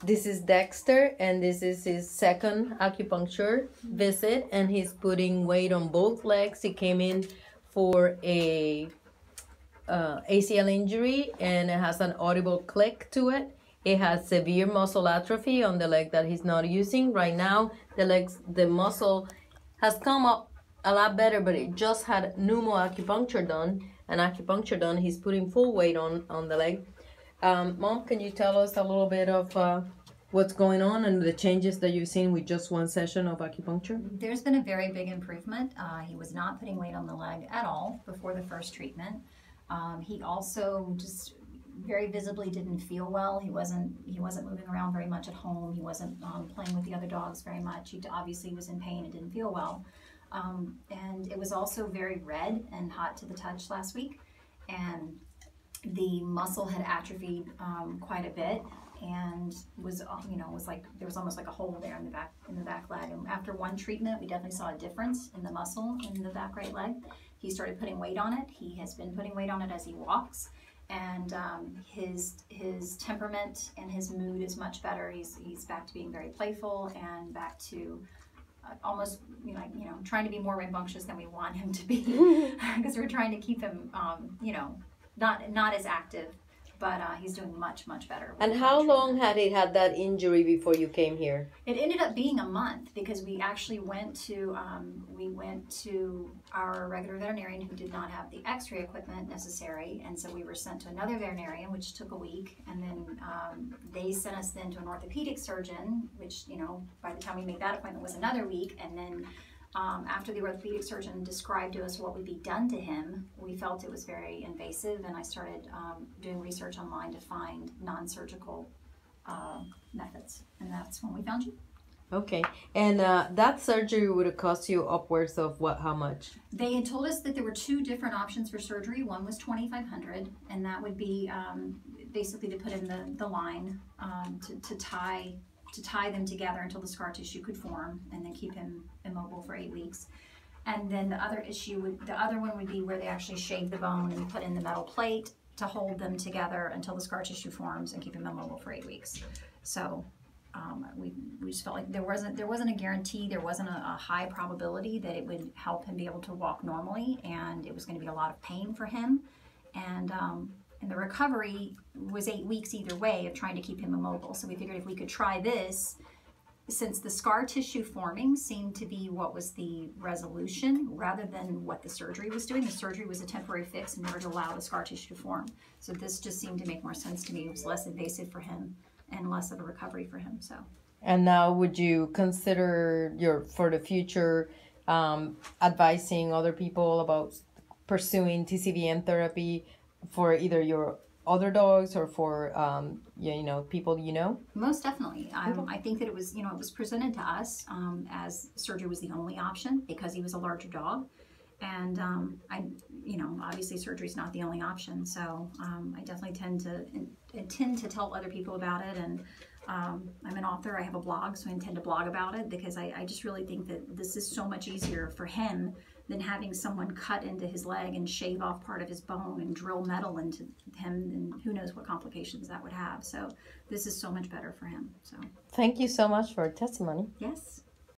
This is Dexter, and this is his second acupuncture visit, and he's putting weight on both legs. He came in for a ACL injury, and it has an audible click to it. It has severe muscle atrophy on the leg that he's not using right now. The muscle has come up a lot better, but it just had pneumoacupuncture done. And acupuncture done, he's putting full weight on the leg. Mom, can you tell us a little bit of what's going on and the changes that you've seen with just one session of acupuncture? There's been a very big improvement. He was not putting weight on the leg at all before the first treatment. He also just very visibly didn't feel well. He wasn't moving around very much at home. He wasn't playing with the other dogs very much. He obviously was in pain and didn't feel well. And it was also very red and hot to the touch last week. And the muscle had atrophied quite a bit, and was like there was almost like a hole there in the back leg. And after one treatment, we definitely saw a difference in the muscle in the back right leg. He started putting weight on it. He has been putting weight on it as he walks, and his temperament and his mood is much better. He's back to being very playful and back to almost trying to be more rambunctious than we want him to be, because we're trying to keep him not as active, but he's doing much better. And how long had he had that injury before you came here? It ended up being a month, because we actually went to our regular veterinarian, who did not have the x-ray equipment necessary, and so we were sent to another veterinarian, which took a week, and then they sent us then to an orthopedic surgeon, which by the time we made that appointment was another week. And then after the orthopedic surgeon described to us what would be done to him, we felt it was very invasive, and I started doing research online to find non-surgical methods, and that's when we found you. Okay, and that surgery would have cost you upwards of what? How much? They had told us that there were two different options for surgery. One was $2,500, and that would be basically to put in the line to tie them together until the scar tissue could form, and then keep him immobile for 8 weeks. And then the other one would be where they actually shave the bone and put in the metal plate to hold them together until the scar tissue forms and keep him immobile for 8 weeks. So we just felt like there wasn't a guarantee, there wasn't a high probability that it would help him be able to walk normally, and it was going to be a lot of pain for him. And the recovery was 8 weeks either way of trying to keep him immobile. So we figured if we could try this, since the scar tissue forming seemed to be what was the resolution rather than what the surgery was doing. The surgery was a temporary fix in order to allow the scar tissue to form. So this just seemed to make more sense to me. It was less invasive for him and less of a recovery for him. So. And now, would you consider for the future advising other people about pursuing TCVM therapy for either your other dogs or for people you know? Most definitely. I think that it was presented to us as surgery was the only option because he was a larger dog, and obviously surgery is not the only option. So I definitely tend to tell other people about it, and I'm an author. I have a blog, so I intend to blog about it, because I just really think that this is so much easier for him than having someone cut into his leg and shave off part of his bone and drill metal into him, and who knows what complications that would have. So this is so much better for him. So thank you so much for your testimony. Yes.